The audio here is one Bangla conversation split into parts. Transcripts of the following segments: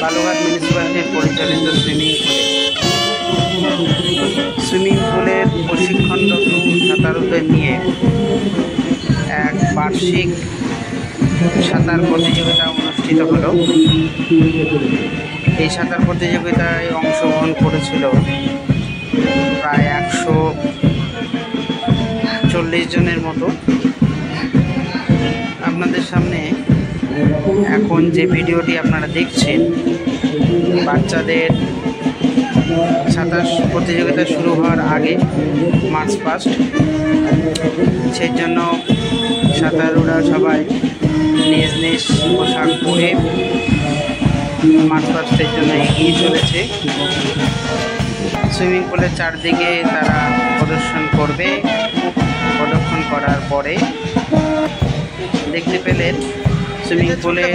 বালুঘাট মিউনিসিপ্যালিটির পরিচালিত সুইমিং পুলের প্রশিক্ষণরত সাঁতারুদের নিয়ে এক বার্ষিক সাঁতার প্রতিযোগিতা অনুষ্ঠিত হলো। এই সাঁতার প্রতিযোগিতায় অংশগ্রহণ করেছিল প্রায় 140 জনের মতো। আপনাদের সামনে এখন যে ভিডিওটি আপনারা দেখছেন, বাচ্চাদের সাঁতার প্রতিযোগিতা শুরু হওয়ার আগে মার্চ পাস্ট, সেই জন্য সাঁতারুরা সবাই নিজ নিজ পোশাক পরে মার্চ পাস্টের জন্য এগিয়ে চলেছে। সুইমিং পুলের চারদিকে তারা প্রদর্শন করবে। প্রদর্শন করার পরে দেখতে পেলেন সুইমিং পুলে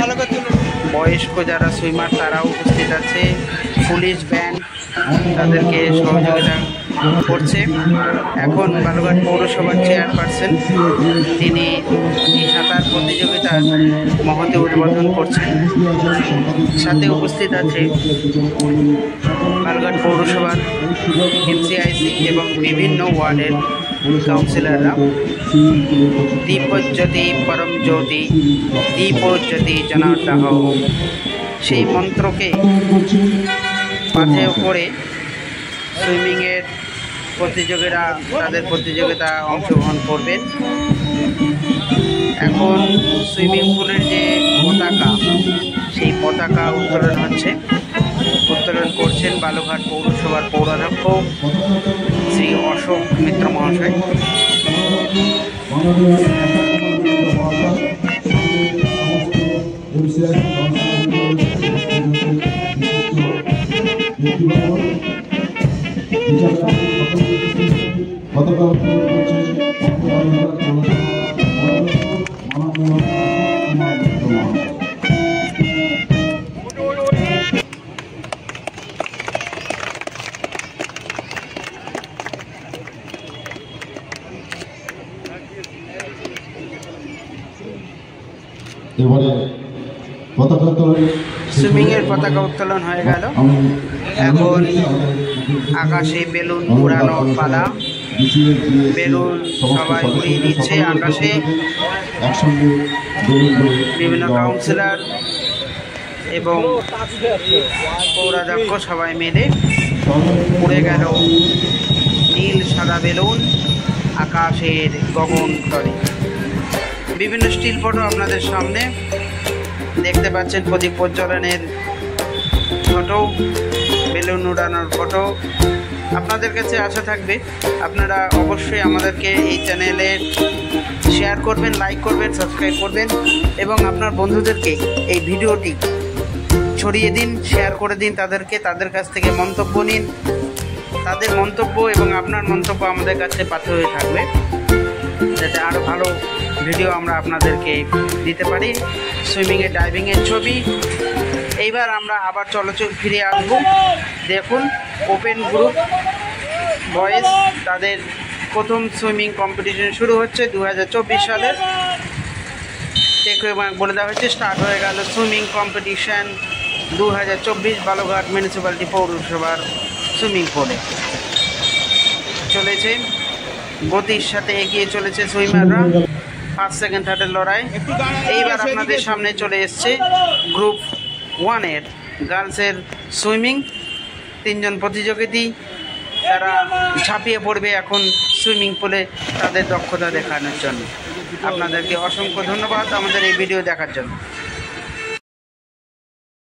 বয়স্ক যারা সুইমার তারাও উপস্থিত আছে। পুলিশ ব্যান্ড তাদেরকে সহযোগিতা করছে। এখন বালুঘাট পৌরসভার চেয়ারপারসন তিনি এই সাঁতার প্রতিযোগিতার মহতি উদ্বোধন করছেন। সাথে উপস্থিত আছে বালুঘাট পৌরসভার এমসিআইসি এবং বিভিন্ন ওয়ার্ডের কাউন্সিলররা। দীপজ্যোতি পরম জ্যোতি দীপজ্যোতি জনার্দন, সেই মন্ত্রকে পাথেয় করে সুইমিংয়ের প্রতিযোগীরা তাদের প্রতিযোগিতা অংশগ্রহণ করবেন। এখন সুইমিং পুলের যে পতাকা, সেই পতাকা উত্তোলন হচ্ছে। উত্তোলন করছেন বালুঘাট পৌরসভার পৌরাধ্যক্ষ শ্রী অশোক মিত্র মহাশয়। সুইমিংয়ের পতাকা উত্তোলন হয়ে গেল। এখন আকাশে বেলুন উড়ানোর পালা। বেলুন সবাই উড়িয়ে দিচ্ছে আকাশে। বিভিন্ন কাউন্সিলর এবং পৌরাধ্যক্ষ সবাই মিলে উড়ে গেল নীল সাদা বেলুন আকাশের গগন তলে। বিভিন্ন স্টিল ফটো আপনাদের সামনে দেখতে পাচ্ছেন, প্রদীপ প্রজ্বলনের ফটো, বেলুন উড়ানোর ফটো। আপনাদের কাছে আশা থাকবে আপনারা অবশ্যই আমাদেরকে এই চ্যানেলে শেয়ার করবেন, লাইক করবেন, সাবস্ক্রাইব করবেন এবং আপনার বন্ধুদেরকে এই ভিডিওটি ছড়িয়ে দিন, শেয়ার করে দিন তাদেরকে। তাদের কাছ থেকে মন্তব্য নিন। তাদের মন্তব্য এবং আপনার মন্তব্য আমাদের কাছে পাথেয় হয়ে থাকবে, যাতে আরও ভালো ভিডিও আমরা আপনাদেরকে দিতে পারি। সুইমিংয়ে ডাইভিংয়ের ছবি। এইবার আমরা আবার চলাচল ফিরে আসব। দেখুন ওপেন গ্রুপ বয়েজ তাদের প্রথম সুইমিং কম্পিটিশন শুরু হচ্ছে 2024 সালের। বলে দেওয়া হয়েছে স্টার্ট হয়ে গেল সুইমিং কম্পিটিশন 2024 বালুঘাট মিউনিসিপ্যালিটি পৌরসভার সুইমিং পুলে। চলেছে গতির সাথে এগিয়ে চলেছে সুইমাররা। ফার্স্ট সেকেন্ড থার্ডের লড়াই। এইবার আপনাদের সামনে চলে এসছে গ্রুপ 1-এর গার্লসের সুইমিং। 3 জন প্রতিযোগী তারা ঝাঁপিয়ে পড়বে এখন সুইমিং পুলে তাদের দক্ষতা দেখানোর জন্য। আপনাদেরকে অসংখ্য ধন্যবাদ আমাদের এই ভিডিও দেখার জন্য।